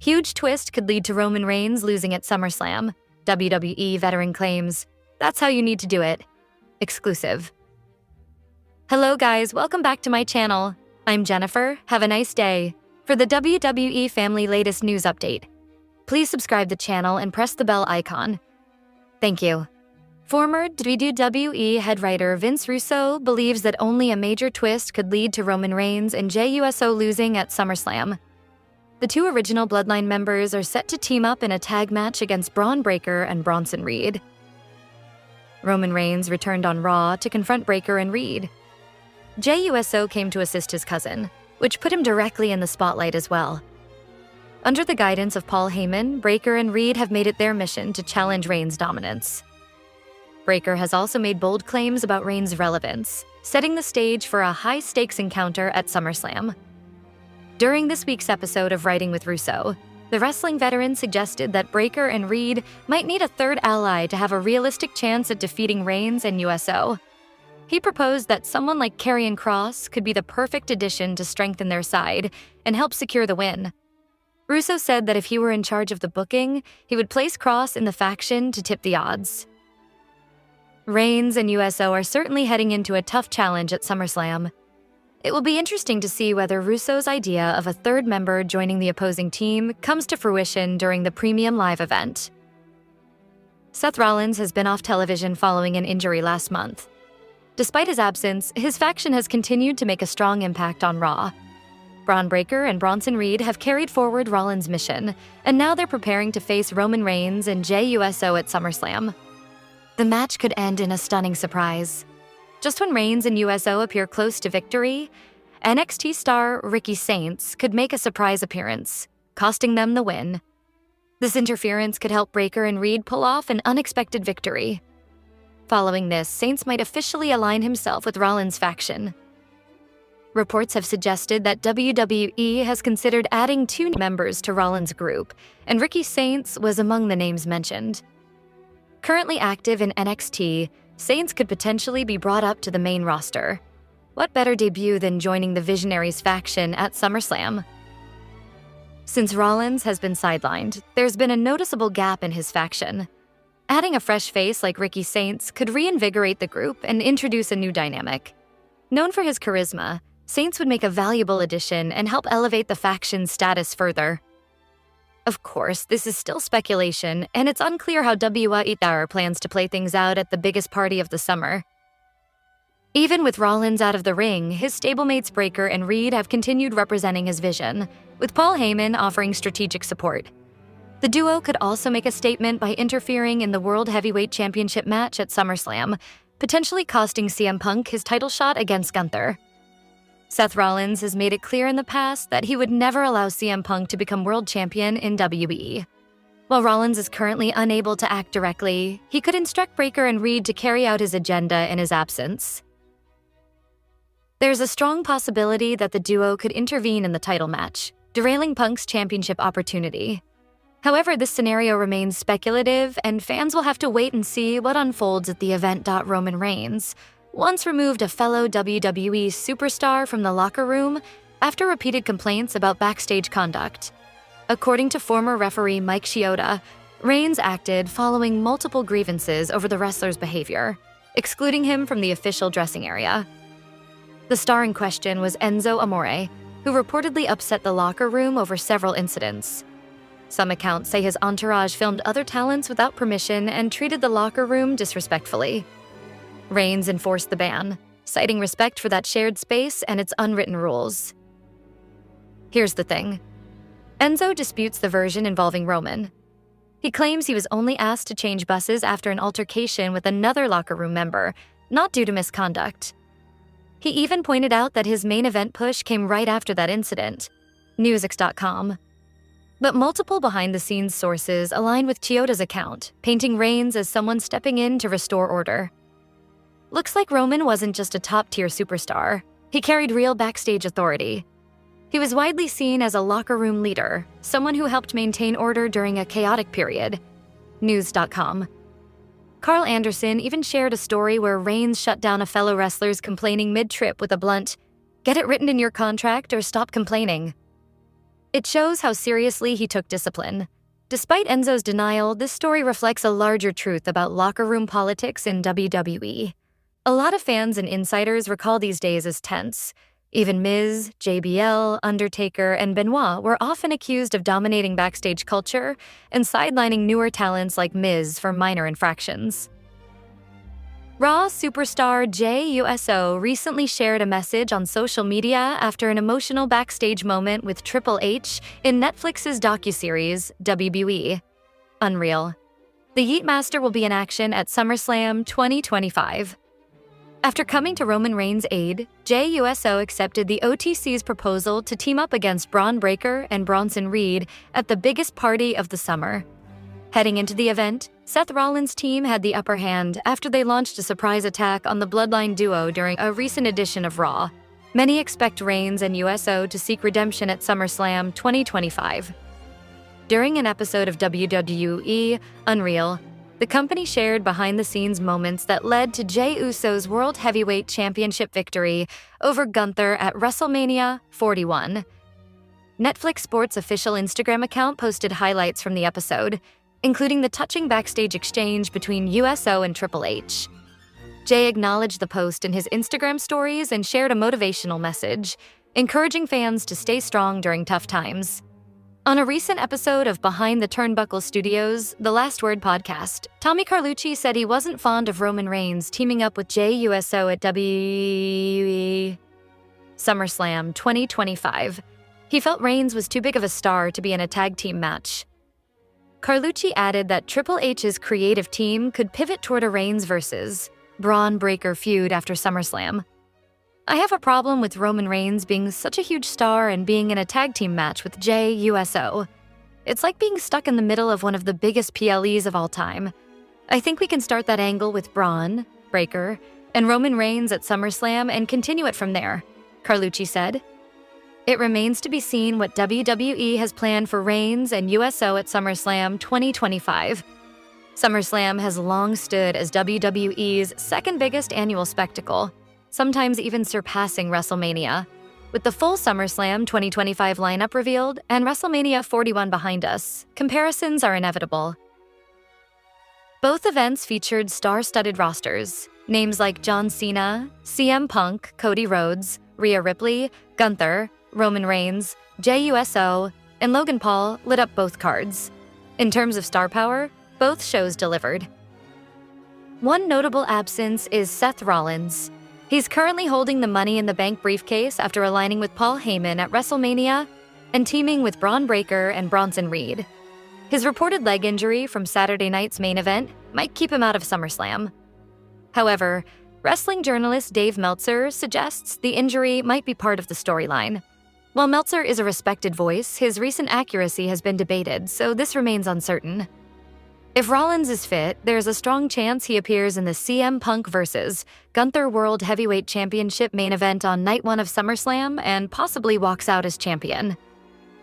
Huge twist could lead to Roman Reigns losing at SummerSlam. WWE veteran claims, "That's how you need to do it." Exclusive. Hello guys, welcome back to my channel. I'm Jennifer, have a nice day. For the WWE family latest news update, please subscribe the channel and press the bell icon. Thank you. Former WWE head writer Vince Russo believes that only a major twist could lead to Roman Reigns and Jey Uso losing at SummerSlam. The two original Bloodline members are set to team up in a tag match against Braun Breaker and Bronson Reed. Roman Reigns returned on Raw to confront Breaker and Reed. Jey Uso came to assist his cousin, which put him directly in the spotlight as well. Under the guidance of Paul Heyman, Breaker and Reed have made it their mission to challenge Reigns' dominance. Breaker has also made bold claims about Reigns' relevance, setting the stage for a high-stakes encounter at SummerSlam. During this week's episode of Writing with Russo, the wrestling veteran suggested that Breaker and Reed might need a third ally to have a realistic chance at defeating Reigns and Uso. He proposed that someone like Karrion Kross could be the perfect addition to strengthen their side and help secure the win. Russo said that if he were in charge of the booking, he would place Kross in the faction to tip the odds. Reigns and Uso are certainly heading into a tough challenge at SummerSlam. It will be interesting to see whether Russo's idea of a third member joining the opposing team comes to fruition during the premium live event. Seth Rollins has been off television following an injury last month. Despite his absence, his faction has continued to make a strong impact on Raw. Braun Breaker and Bronson Reed have carried forward Rollins' mission, and now they're preparing to face Roman Reigns and Jey Uso at SummerSlam. The match could end in a stunning surprise. Just when Reigns and Uso appear close to victory, NXT star Ricky Saints could make a surprise appearance, costing them the win. This interference could help Breaker and Reed pull off an unexpected victory. Following this, Saints might officially align himself with Rollins' faction. Reports have suggested that WWE has considered adding 2 members to Rollins' group, and Ricky Saints was among the names mentioned. Currently active in NXT, Saints could potentially be brought up to the main roster. What better debut than joining the Visionaries faction at SummerSlam? Since Rollins has been sidelined, there's been a noticeable gap in his faction. Adding a fresh face like Ricky Saints could reinvigorate the group and introduce a new dynamic. Known for his charisma, Saints would make a valuable addition and help elevate the faction's status further. Of course, this is still speculation, and it's unclear how WrestleMania plans to play things out at the biggest party of the summer. Even with Rollins out of the ring, his stablemates Breaker and Reed have continued representing his vision, with Paul Heyman offering strategic support. The duo could also make a statement by interfering in the World Heavyweight Championship match at SummerSlam, potentially costing CM Punk his title shot against Gunther. Seth Rollins has made it clear in the past that he would never allow CM Punk to become world champion in WWE. While Rollins is currently unable to act directly, he could instruct Breaker and Reed to carry out his agenda in his absence. There's a strong possibility that the duo could intervene in the title match, derailing Punk's championship opportunity. However, this scenario remains speculative, and fans will have to wait and see what unfolds at the event. Roman Reigns once removed a fellow WWE superstar from the locker room after repeated complaints about backstage conduct. According to former referee Mike Chioda, Reigns acted following multiple grievances over the wrestler's behavior, excluding him from the official dressing area. The star in question was Enzo Amore, who reportedly upset the locker room over several incidents. Some accounts say his entourage filmed other talents without permission and treated the locker room disrespectfully. Reigns enforced the ban, citing respect for that shared space and its unwritten rules. Here's the thing. Enzo disputes the version involving Roman. He claims he was only asked to change buses after an altercation with another locker room member, not due to misconduct. He even pointed out that his main event push came right after that incident. Newsix.com. But multiple behind-the-scenes sources align with Chioda's account, painting Reigns as someone stepping in to restore order. Looks like Roman wasn't just a top-tier superstar. He carried real backstage authority. He was widely seen as a locker room leader, someone who helped maintain order during a chaotic period. News.com. Carl Anderson even shared a story where Reigns shut down a fellow wrestler's complaining mid-trip with a blunt, "Get it written in your contract or stop complaining." It shows how seriously he took discipline. Despite Enzo's denial, this story reflects a larger truth about locker room politics in WWE. A lot of fans and insiders recall these days as tense. Even Miz, JBL, Undertaker, and Benoit were often accused of dominating backstage culture and sidelining newer talents like Miz for minor infractions. Raw superstar Jey Uso recently shared a message on social media after an emotional backstage moment with Triple H in Netflix's docuseries, WWE. Unreal. The Yeet Master will be in action at SummerSlam 2025. After coming to Roman Reigns' aid, Jey Uso accepted the OTC's proposal to team up against Braun Breaker and Bronson Reed at the biggest party of the summer. Heading into the event, Seth Rollins' team had the upper hand after they launched a surprise attack on the Bloodline duo during a recent edition of Raw. Many expect Reigns and Uso to seek redemption at SummerSlam 2025. During an episode of WWE Unreal, the company shared behind-the-scenes moments that led to Jey Uso's World Heavyweight Championship victory over Gunther at WrestleMania 41. Netflix Sports' official Instagram account posted highlights from the episode, including the touching backstage exchange between Uso and Triple H. Jey acknowledged the post in his Instagram stories and shared a motivational message, encouraging fans to stay strong during tough times. On a recent episode of Behind the Turnbuckle Studios' The Last Word podcast, Tommy Carlucci said he wasn't fond of Roman Reigns teaming up with Jey Uso at WWE SummerSlam 2025. He felt Reigns was too big of a star to be in a tag team match. Carlucci added that Triple H's creative team could pivot toward a Reigns versus Braun Breaker feud after SummerSlam. I have a problem with Roman Reigns being such a huge star and being in a tag team match with Jey Uso. It's like being stuck in the middle of one of the biggest PLEs of all time. I think we can start that angle with Braun Breaker and Roman Reigns at SummerSlam and continue it from there, Carlucci said. It remains to be seen what WWE has planned for Reigns and Uso at SummerSlam 2025. SummerSlam has long stood as WWE's second biggest annual spectacle, sometimes even surpassing WrestleMania. With the full SummerSlam 2025 lineup revealed and WrestleMania 41 behind us, comparisons are inevitable. Both events featured star-studded rosters. Names like John Cena, CM Punk, Cody Rhodes, Rhea Ripley, Gunther, Roman Reigns, Jey Uso, and Logan Paul lit up both cards. In terms of star power, both shows delivered. One notable absence is Seth Rollins. He's currently holding the Money in the Bank briefcase after aligning with Paul Heyman at WrestleMania and teaming with Braun Breaker and Bronson Reed. His reported leg injury from Saturday night's main event might keep him out of SummerSlam. However, wrestling journalist Dave Meltzer suggests the injury might be part of the storyline. While Meltzer is a respected voice, his recent accuracy has been debated, so this remains uncertain. If Rollins is fit, there's a strong chance he appears in the CM Punk vs. Gunther World Heavyweight Championship main event on Night 1 of SummerSlam and possibly walks out as champion.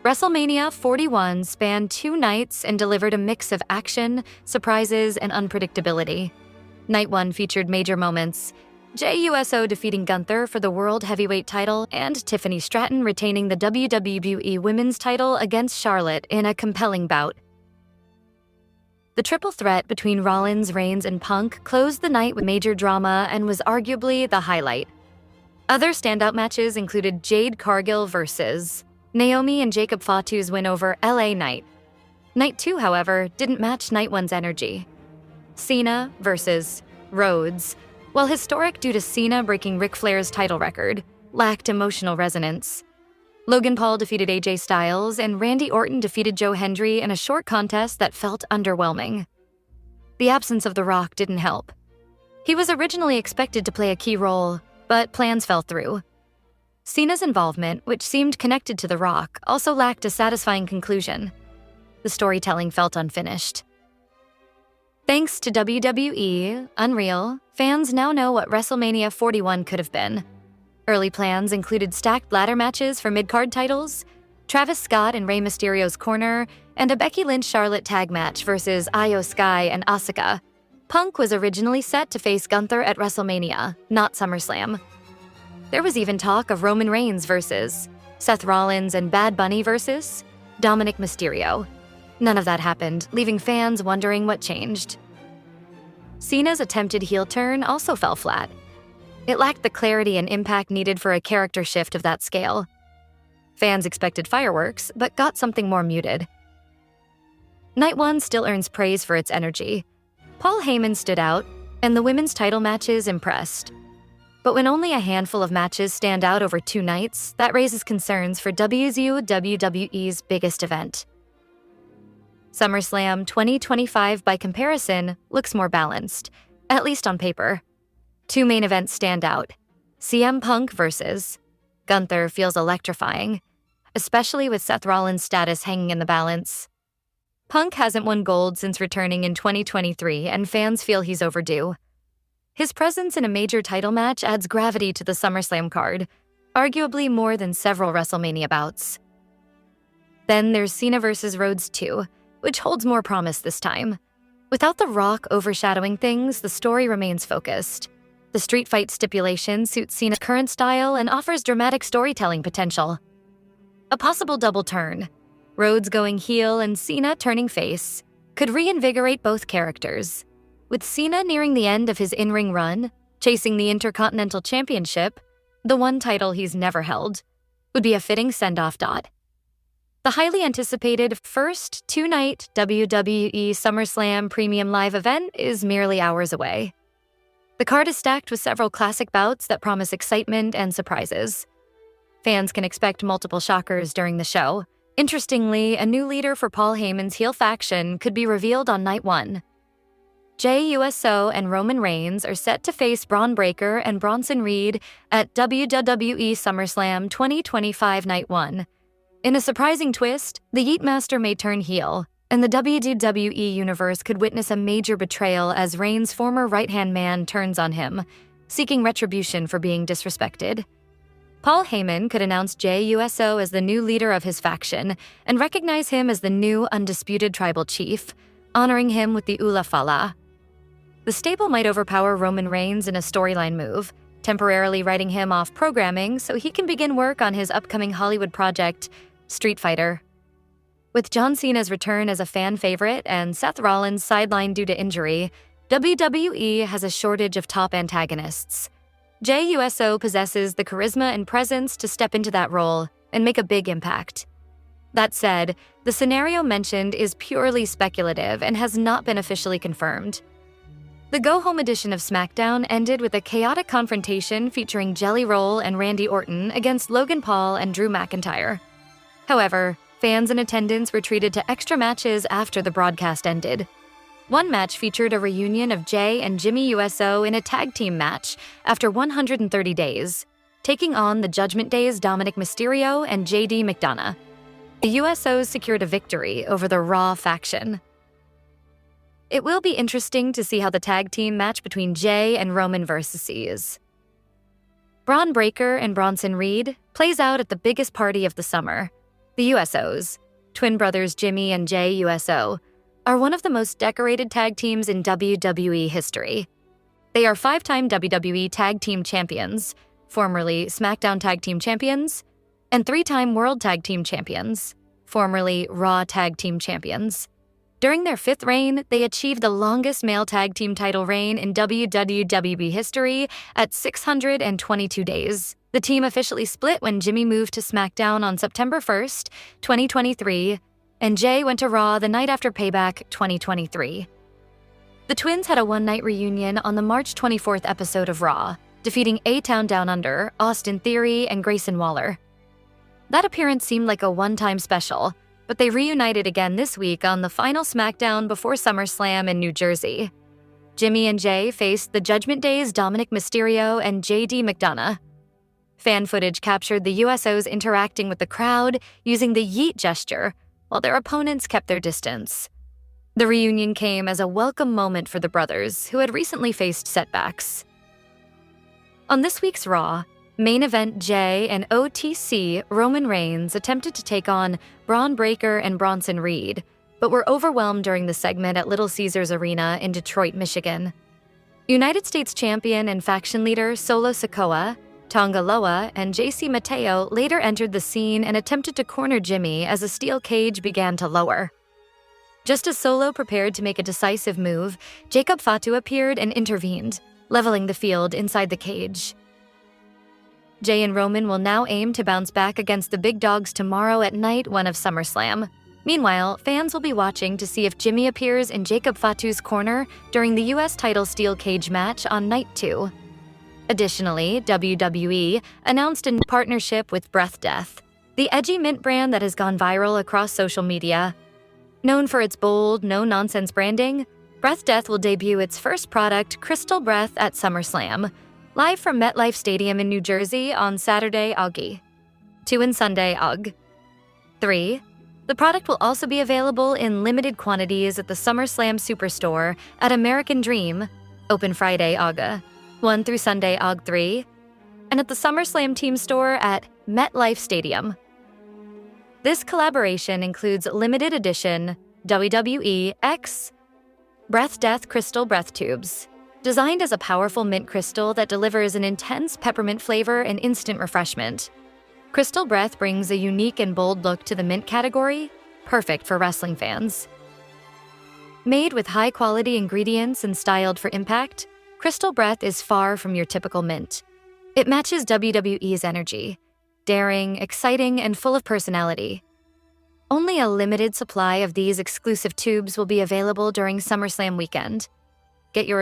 WrestleMania 41 spanned 2 nights and delivered a mix of action, surprises, and unpredictability. Night 1 featured major moments: Jey Uso defeating Gunther for the World Heavyweight title and Tiffany Stratton retaining the WWE Women's title against Charlotte in a compelling bout. The triple threat between Rollins, Reigns, and Punk closed the night with major drama and was arguably the highlight. Other standout matches included Jade Cargill vs. Naomi and Jacob Fatu's win over LA Knight. Night 2, however, didn't match Night 1's energy. Cena vs. Rhodes, while historic due to Cena breaking Ric Flair's title record, lacked emotional resonance. Logan Paul defeated AJ Styles, and Randy Orton defeated Joe Hendry in a short contest that felt underwhelming. The absence of The Rock didn't help. He was originally expected to play a key role, but plans fell through. Cena's involvement, which seemed connected to The Rock, also lacked a satisfying conclusion. The storytelling felt unfinished. Thanks to WWE Unreal, fans now know what WrestleMania 41 could have been. Early plans included stacked ladder matches for mid-card titles, Travis Scott and Rey Mysterio's corner, and a Becky Lynch-Charlotte tag match versus Io Sky and Asuka. Punk was originally set to face Gunther at WrestleMania, not SummerSlam. There was even talk of Roman Reigns versus Seth Rollins and Bad Bunny versus Dominic Mysterio. None of that happened, leaving fans wondering what changed. Cena's attempted heel turn also fell flat. It lacked the clarity and impact needed for a character shift of that scale. Fans expected fireworks, but got something more muted. Night 1 still earns praise for its energy. Paul Heyman stood out, and the women's title matches impressed. But when only a handful of matches stand out over 2 nights, that raises concerns for WWE's biggest event. SummerSlam 2025, by comparison, looks more balanced, at least on paper. 2 main events stand out. CM Punk versus Gunther feels electrifying, especially with Seth Rollins' status hanging in the balance. Punk hasn't won gold since returning in 2023, and fans feel he's overdue. His presence in a major title match adds gravity to the SummerSlam card, arguably more than several WrestleMania bouts. Then there's Cena vs. Rhodes 2, which holds more promise this time. Without The Rock overshadowing things, the story remains focused. The street fight stipulation suits Cena's current style and offers dramatic storytelling potential. A possible double turn, Rhodes going heel and Cena turning face, could reinvigorate both characters. With Cena nearing the end of his in-ring run, chasing the Intercontinental Championship, the one title he's never held, would be a fitting send-off. The highly anticipated first 2-night WWE SummerSlam Premium Live event is merely hours away. The card is stacked with several classic bouts that promise excitement and surprises. Fans can expect multiple shockers during the show. Interestingly, a new leader for Paul Heyman's heel faction could be revealed on Night 1. Jey Uso and Roman Reigns are set to face Braun Breaker and Bronson Reed at WWE SummerSlam 2025 Night 1. In a surprising twist, the Yeet Master may turn heel, and the WWE Universe could witness a major betrayal as Reigns' former right-hand man turns on him, seeking retribution for being disrespected. Paul Heyman could announce Jey Uso as the new leader of his faction and recognize him as the new undisputed tribal chief, honoring him with the Ula Fala. The stable might overpower Roman Reigns in a storyline move, temporarily writing him off programming so he can begin work on his upcoming Hollywood project, Street Fighter. With John Cena's return as a fan favorite and Seth Rollins sidelined due to injury, WWE has a shortage of top antagonists. Jey Uso possesses the charisma and presence to step into that role and make a big impact. That said, the scenario mentioned is purely speculative and has not been officially confirmed. The go-home edition of SmackDown ended with a chaotic confrontation featuring Jelly Roll and Randy Orton against Logan Paul and Drew McIntyre. However, fans in attendance were treated to extra matches after the broadcast ended. One match featured a reunion of Jey and Jimmy Uso in a tag team match after 130 days, taking on the Judgment Day's Dominic Mysterio and JD McDonough. The Usos secured a victory over the Raw faction. It will be interesting to see how the tag team match between Jey and Roman versus Braun Breaker and Bronson Reed plays out at the biggest party of the summer. The Usos, twin brothers Jimmy and Jey Uso, are one of the most decorated tag teams in WWE history. They are 5-time WWE Tag Team Champions, formerly SmackDown Tag Team Champions, and 3-time World Tag Team Champions, formerly Raw Tag Team Champions. During their 5th reign, they achieved the longest male tag team title reign in WWE history at 622 days. The team officially split when Jimmy moved to SmackDown on September 1st, 2023, and Jey went to Raw the night after Payback 2023. The twins had a one-night reunion on the March 24th episode of Raw, defeating A-Town Down Under, Austin Theory, and Grayson Waller. That appearance seemed like a one-time special, but they reunited again this week on the final SmackDown before SummerSlam in New Jersey. Jimmy and Jey faced the Judgment Day's Dominic Mysterio and JD McDonough. Fan footage captured the Usos interacting with the crowd using the yeet gesture, while their opponents kept their distance. The reunion came as a welcome moment for the brothers, who had recently faced setbacks. On this week's Raw, main event Jey and OTC Roman Reigns attempted to take on Braun Breaker and Bronson Reed, but were overwhelmed during the segment at Little Caesars Arena in Detroit, Michigan. United States champion and faction leader Solo Sikoa Tonga Loa and JC Mateo later entered the scene and attempted to corner Jimmy as a steel cage began to lower. Just as Solo prepared to make a decisive move, Jacob Fatu appeared and intervened, leveling the field inside the cage. Jey and Roman will now aim to bounce back against the big dogs tomorrow at night 1 of SummerSlam. Meanwhile, fans will be watching to see if Jimmy appears in Jacob Fatu's corner during the US title steel cage match on night 2. Additionally, WWE announced a partnership with Breath Death, the edgy mint brand that has gone viral across social media. Known for its bold, no-nonsense branding, Breath Death will debut its first product, Crystal Breath, at SummerSlam, live from MetLife Stadium in New Jersey on Saturday, Aug. 2 and Sunday, Aug. 3. The product will also be available in limited quantities at the SummerSlam Superstore at American Dream, open Friday, Aug. 1 through Sunday, Aug. 3, and at the SummerSlam Team Store at MetLife Stadium. This collaboration includes limited edition WWE X Breath Death Crystal Breath Tubes. Designed as a powerful mint crystal that delivers an intense peppermint flavor and instant refreshment, Crystal Breath brings a unique and bold look to the mint category, perfect for wrestling fans. Made with high-quality ingredients and styled for impact, Crystal Breath is far from your typical mint. It matches WWE's energy, daring, exciting, and full of personality. Only a limited supply of these exclusive tubes will be available during SummerSlam weekend. Get your